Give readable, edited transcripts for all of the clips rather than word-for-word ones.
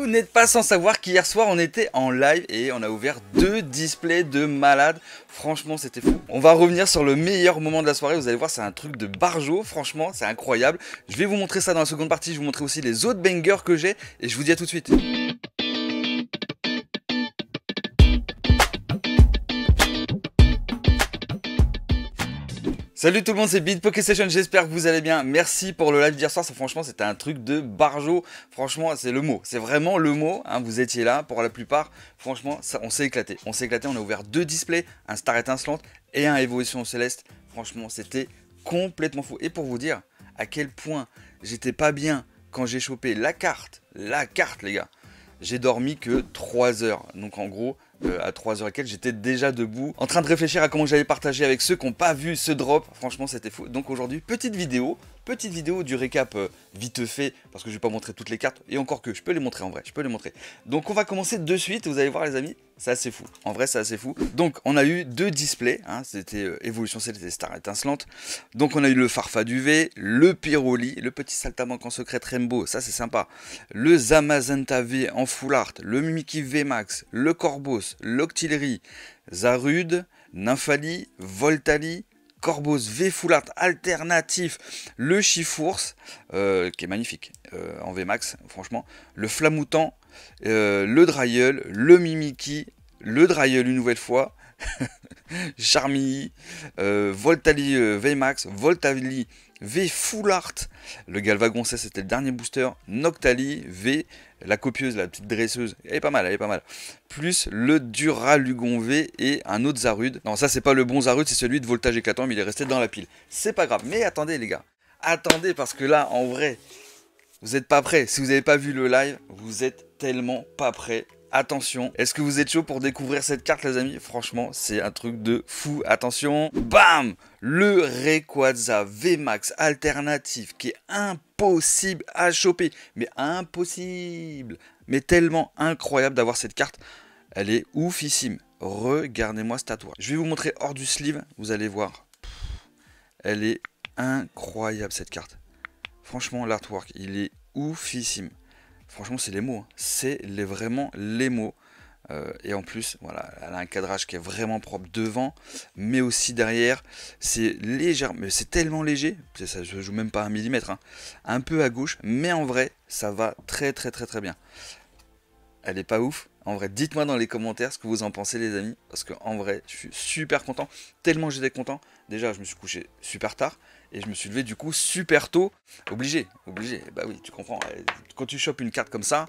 n'êtes pas sans savoir qu'hier soir on était en live et on a ouvert 2 displays de malade. Franchement c'était fou. On va revenir sur le meilleur moment de la soirée, vous allez voir c'est un truc de barjo, franchement c'est incroyable. Je vais vous montrer ça dans la seconde partie, je vais vous montrer aussi les autres bangers que j'ai et je vous dis à tout de suite. Salut tout le monde, c'est Beat PokéStation, j'espère que vous allez bien. Merci pour le live d'hier soir, franchement c'était un truc de barjo. Franchement c'est le mot, c'est vraiment le mot, hein, vous étiez là pour la plupart. Franchement ça, on s'est éclaté, on a ouvert 2 displays, un Star étincelante et un Évolution Céleste. Franchement c'était complètement fou. Et pour vous dire à quel point j'étais pas bien quand j'ai chopé la carte les gars. J'ai dormi que 3 heures, donc en gros à 3 heures et quelques j'étais déjà debout en train de réfléchir à comment j'allais partager avec ceux qui n'ont pas vu ce drop. Franchement c'était fou. Donc aujourd'hui petite vidéo du récap vite fait parce que je vais pas montrer toutes les cartes et encore que je peux les montrer en vrai, je peux les montrer. Donc on va commencer de suite, vous allez voir les amis, c'est assez fou, en vrai c'est assez fou. Donc on a eu 2 displays, hein, c'était Évolution Céleste et Star étincelante. Donc on a eu le Farfaduvé, le Pyroli, le petit Saltamanque en secret Rainbow, ça c'est sympa, le Zamazenta V en full art, le Mimikyu VMAX, le Corbos, l'Octillery, Zarude, Nymphali, Voltali, Corbos V Full Art alternatif, le Chifours, qui est magnifique en VMAX, franchement, le Flamoutant, le Dryeul, le Mimikyu, le Dryeul une nouvelle fois, Charmilly, Voltali VMAX, Voltali V Full Art, le Galvagon, ça c'était le dernier booster, Noctali V, la copieuse, la petite dresseuse, elle est pas mal, plus le Duralugon V et un autre Zarude. Non, ça c'est pas le bon Zarude, c'est celui de voltage éclatant, mais il est resté dans la pile. C'est pas grave, mais attendez les gars, attendez parce que là, en vrai, vous êtes pas prêts. Si vous n'avez pas vu le live, vous êtes tellement pas prêts. Attention, est-ce que vous êtes chaud pour découvrir cette carte les amis? Franchement, c'est un truc de fou. Attention, bam! Le Rayquaza VMAX alternatif qui est impossible à choper. Mais impossible! Mais tellement incroyable d'avoir cette carte. Elle est oufissime. Regardez-moi cette artwork. Je vais vous montrer hors du sleeve, vous allez voir. Elle est incroyable cette carte. Franchement, l'artwork, il est oufissime. Franchement, c'est les mots. Hein. C'est vraiment les mots. Et en plus, voilà, elle a un cadrage qui est vraiment propre devant, mais aussi derrière. C'est léger, mais c'est tellement léger. Ça ne joue même pas 1 millimètre. Hein. Un peu à gauche, mais en vrai, ça va très bien. Elle est pas ouf. En vrai, dites-moi dans les commentaires ce que vous en pensez les amis. Parce que en vrai, je suis super content. Tellement j'étais content. Déjà, je me suis couché super tard. Et je me suis levé du coup super tôt. Obligé. Bah oui, tu comprends. Quand tu chopes une carte comme ça,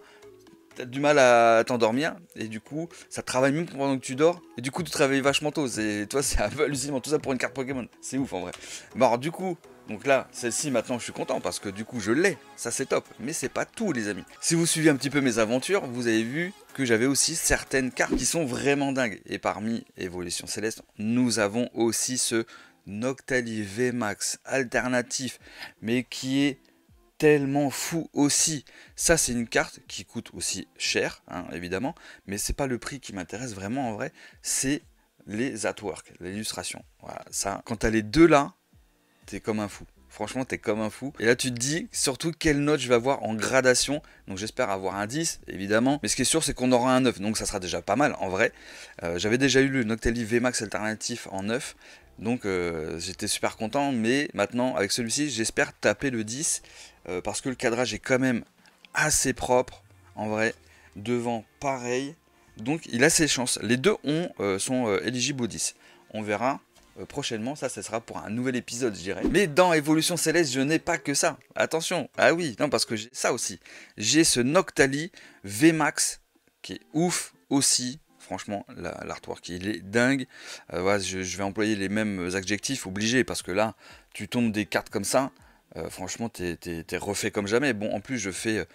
t'as du mal à t'endormir. Et du coup, ça travaille même pendant que tu dors. Et du coup, tu te réveilles vachement tôt. Toi, c'est un peu hallucinant. Tout ça pour une carte Pokémon. C'est ouf en vrai. Bon, alors du coup... Donc là, celle-ci, maintenant, je suis content parce que du coup, je l'ai. Ça, c'est top. Mais c'est pas tout, les amis. Si vous suivez un petit peu mes aventures, vous avez vu que j'avais aussi certaines cartes qui sont vraiment dingues. Et parmi Évolution Céleste, nous avons aussi ce Noctali VMAX alternatif, mais qui est tellement fou aussi. Ça, c'est une carte qui coûte aussi cher, hein, évidemment. Mais c'est pas le prix qui m'intéresse vraiment, en vrai. C'est les artworks, l'illustration. Voilà, ça. Quand t'as les deux là, t'es comme un fou. Franchement, t'es comme un fou. Et là, tu te dis surtout quelle note je vais avoir en gradation. Donc, j'espère avoir un 10, évidemment. Mais ce qui est sûr, c'est qu'on aura un 9. Donc, ça sera déjà pas mal, en vrai. J'avais déjà eu le Noctali VMAX alternatif en 9. Donc, j'étais super content. Mais maintenant, avec celui-ci, j'espère taper le 10. Parce que le cadrage est quand même assez propre. En vrai, devant, pareil. Donc, il a ses chances. Les deux sont éligibles au 10. On verra. Prochainement, ça sera pour un nouvel épisode, je dirais. Mais dans Évolution Céleste, je n'ai pas que ça. Attention, ah oui, non, parce que j'ai ça aussi. J'ai ce Noctali VMAX qui est ouf aussi. Franchement, l'artwork, il est dingue. Voilà, je vais employer les mêmes adjectifs, obligés, parce que là, tu tombes des cartes comme ça. Franchement, t'es refait comme jamais. Bon, en plus, je fais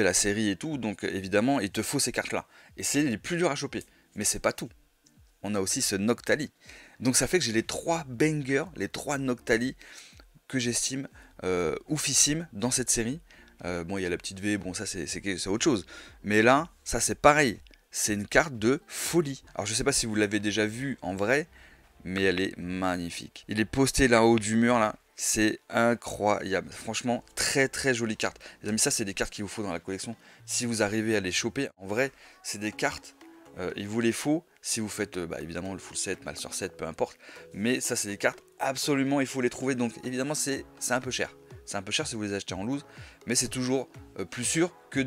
la série et tout, donc évidemment, il te faut ces cartes-là. Et c'est les plus durs à choper. Mais c'est pas tout. On a aussi ce Noctali. Donc ça fait que j'ai les 3 bangers, les 3 Noctali que j'estime oufissimes dans cette série. Bon, il y a la petite V, bon ça c'est autre chose. Mais là, ça c'est pareil. C'est une carte de folie. Alors je sais pas si vous l'avez déjà vu en vrai, mais elle est magnifique. Il est posté là-haut du mur là. C'est incroyable. Franchement, très très jolie carte. Les amis, ça c'est des cartes qu'il vous faut dans la collection. Si vous arrivez à les choper, en vrai, c'est des cartes, il vous les faut. Si vous faites évidemment le full set, mal sur 7, peu importe. Mais ça c'est des cartes, absolument, il faut les trouver. Donc évidemment, c'est un peu cher. C'est un peu cher si vous les achetez en loose. Mais c'est toujours plus sûr que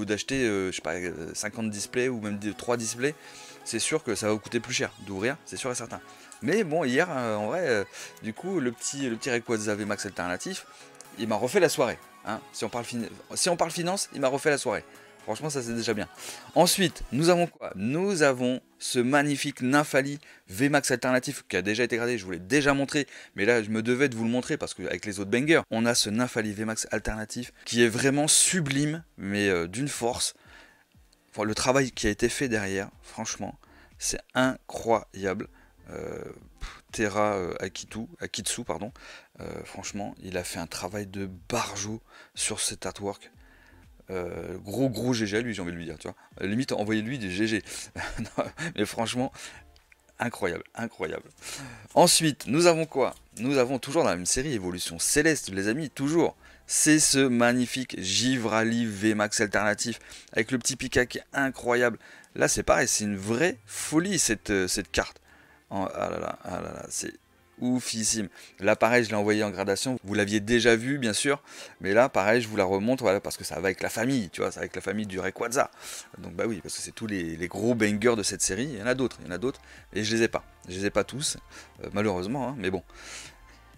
d'acheter, je sais pas, 50 displays ou même 3 displays. C'est sûr que ça va vous coûter plus cher d'ouvrir, c'est sûr et certain. Mais bon, hier, en vrai, du coup, le petit Rayquaza VMAX alternatif, il m'a refait la soirée. Hein. Si on parle finance, il m'a refait la soirée. Franchement, ça c'est déjà bien. Ensuite, nous avons quoi? Nous avons ce magnifique Nymphali VMAX alternatif qui a déjà été gradé, je vous l'ai déjà montré, mais là je me devais de vous le montrer parce qu'avec les autres bangers, on a ce Nymphali VMAX alternatif qui est vraiment sublime, mais d'une force. Enfin, le travail qui a été fait derrière, franchement, c'est incroyable. Terra Akitsu, pardon. Franchement, il a fait un travail de barjo sur cet artwork. Gros GG à lui, j'ai envie de lui dire, tu vois. Limite, envoyez-lui des GG. Non, mais franchement, incroyable. Ensuite, nous avons quoi? Nous avons toujours dans la même série, Évolution Céleste, les amis, toujours. C'est ce magnifique Givrali VMAX alternatif, avec le petit Pika qui est incroyable. Là, c'est pareil, c'est une vraie folie, cette carte. Ah là là, c'est oufissime. Là, pareil, je l'ai envoyé en gradation. Vous l'aviez déjà vu, bien sûr. Mais là, pareil, je vous la remonte, voilà, parce que ça va avec la famille, tu vois, c'est avec la famille du Rayquaza. Donc, bah oui, parce que c'est tous les gros bangers de cette série. Il y en a d'autres, et je les ai pas. Je les ai pas tous, malheureusement, hein, mais bon.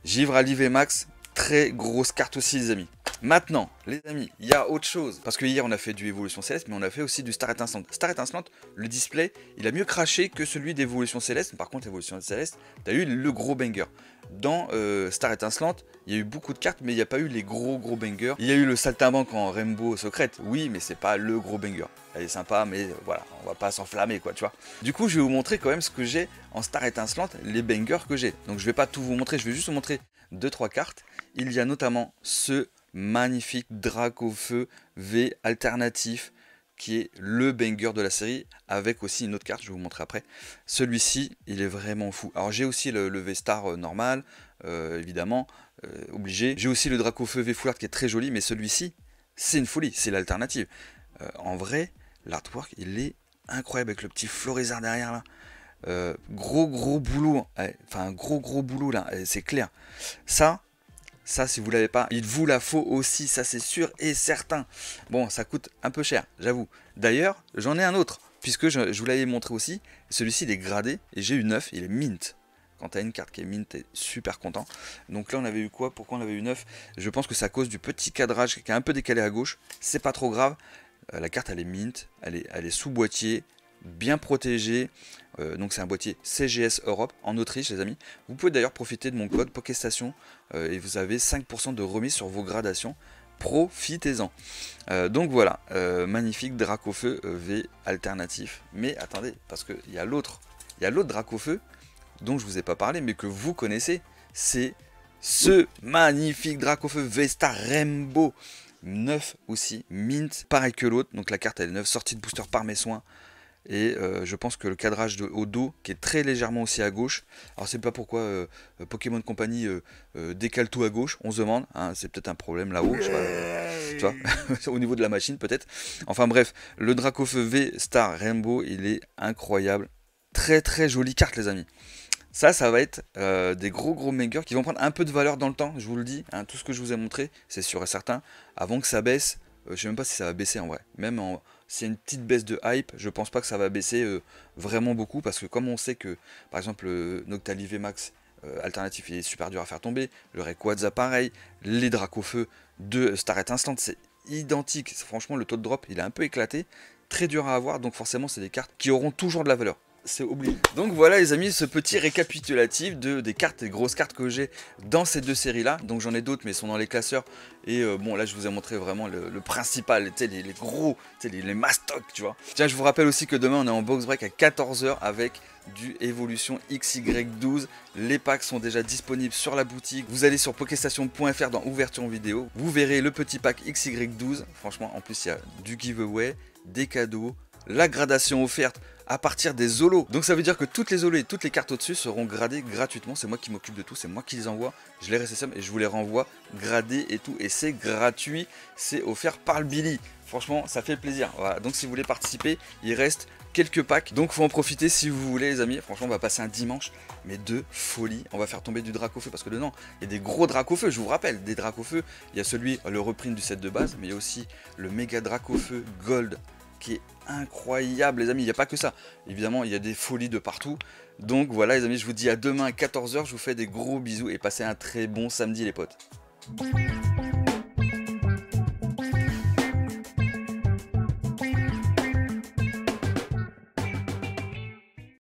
Givrali VMAX, très grosse carte aussi, les amis. Maintenant, les amis, il y a autre chose. Parce que hier, on a fait du Évolution Céleste, mais on a fait aussi du Star Étincelante. Star Étincelante, le display, il a mieux craché que celui d'Évolution Céleste. Par contre, Évolution Céleste, tu as eu le gros banger. Dans Star Étincelante, il y a eu beaucoup de cartes, mais il n'y a pas eu les gros bangers. Il y a eu le Saltimbanque en Rainbow Secret, oui, mais c'est pas le gros banger. Elle est sympa, mais voilà, on va pas s'enflammer, quoi, tu vois. Du coup, je vais vous montrer quand même ce que j'ai en Star Étincelante, les bangers que j'ai. Donc, je vais pas tout vous montrer, je vais juste vous montrer 2-3 cartes. Il y a notamment ce magnifique Dracofeu V alternatif qui est le banger de la série, avec aussi une autre carte, je vais vous montrer après. Celui-ci, il est vraiment fou. Alors j'ai aussi le V-Star normal, évidemment, obligé. J'ai aussi le Dracofeu V-Full Art qui est très joli, mais celui-ci, c'est une folie, c'est l'alternative. En vrai, l'artwork, il est incroyable avec le petit Florizard derrière là. Gros boulot, enfin gros boulot là, c'est clair. Ça, si vous l'avez pas, il vous la faut aussi, ça c'est sûr et certain. Bon, ça coûte un peu cher, j'avoue. D'ailleurs, j'en ai un autre, puisque je vous l'avais montré aussi. Celui-ci, il est gradé, et j'ai eu 9, il est mint. Quand tu as une carte qui est mint, tu es super content. Donc là, on avait eu quoi? Pourquoi on avait eu 9? Je pense que c'est à cause du petit cadrage qui est un peu décalé à gauche. C'est pas trop grave. La carte, elle est mint, elle est sous boîtier, bien protégée. Donc c'est un boîtier CGS Europe en Autriche, les amis. Vous pouvez d'ailleurs profiter de mon code Pokéstation et vous avez 5% de remise sur vos gradations. Profitez-en. Donc voilà, magnifique Dracofeu V alternatif. Mais attendez, parce qu'il y a l'autre Dracofeu dont je vous ai pas parlé, mais que vous connaissez. C'est ce magnifique Dracofeu V-Star Rainbow. 9 aussi, mint, pareil que l'autre. Donc la carte elle est neuve, sortie de booster par mes soins. Et je pense que le cadrage au dos qui est très légèrement aussi à gauche. Alors c'est pas pourquoi Pokémon Company décale tout à gauche, on se demande, hein, c'est peut-être un problème là-haut, je sais pas, tu vois, au niveau de la machine peut-être. Enfin bref, le Dracofeu V Star Rainbow, il est incroyable. Très jolie carte les amis. Ça va être des gros bangers qui vont prendre un peu de valeur dans le temps, je vous le dis. Hein, tout ce que je vous ai montré, c'est sûr et certain. Avant que ça baisse, je sais même pas si ça va baisser en vrai. Même s'il y a une petite baisse de hype, je pense pas que ça va baisser vraiment beaucoup. Parce que comme on sait que, par exemple, le Noctali VMAX alternatif, il est super dur à faire tomber. Le Rayquaza pareil. Les Dracofeu de Star Étincelante, c'est identique. Franchement, le taux de drop, il est un peu éclaté. Très dur à avoir, donc forcément, c'est des cartes qui auront toujours de la valeur. C'est obligé. Donc voilà les amis, ce petit récapitulatif des cartes, des grosses cartes que j'ai dans ces deux séries là. Donc j'en ai d'autres mais ils sont dans les classeurs. Et bon là je vous ai montré vraiment le principal, les gros, les mastocs tu vois. Tiens, je vous rappelle aussi que demain on est en box break à 14 h avec du Évolution XY12. Les packs sont déjà disponibles sur la boutique. Vous allez sur pokéstation.fr dans ouverture vidéo. Vous verrez le petit pack XY12. Franchement en plus il y a du giveaway, des cadeaux, la gradation offerte à partir des holos. Donc ça veut dire que toutes les holos et toutes les cartes au-dessus seront gradées gratuitement. C'est moi qui m'occupe de tout, c'est moi qui les envoie. Je les réceptionne et je vous les renvoie gradés et tout. Et c'est gratuit, c'est offert par le Billy. Franchement, ça fait plaisir. Voilà. Donc si vous voulez participer, il reste quelques packs. Donc faut en profiter si vous voulez les amis. Franchement, on va passer un dimanche, mais de folie. On va faire tomber du drac au feu parce que dedans, il y a des gros dracs au feu. Je vous rappelle, des dracs au feu. Il y a celui, le reprint du set de base, mais il y a aussi le méga drac au feu gold qui est incroyable les amis. Il n'y a pas que ça. Évidemment, il y a des folies de partout. Donc voilà les amis, je vous dis à demain à 14 h. Je vous fais des gros bisous et passez un très bon samedi les potes.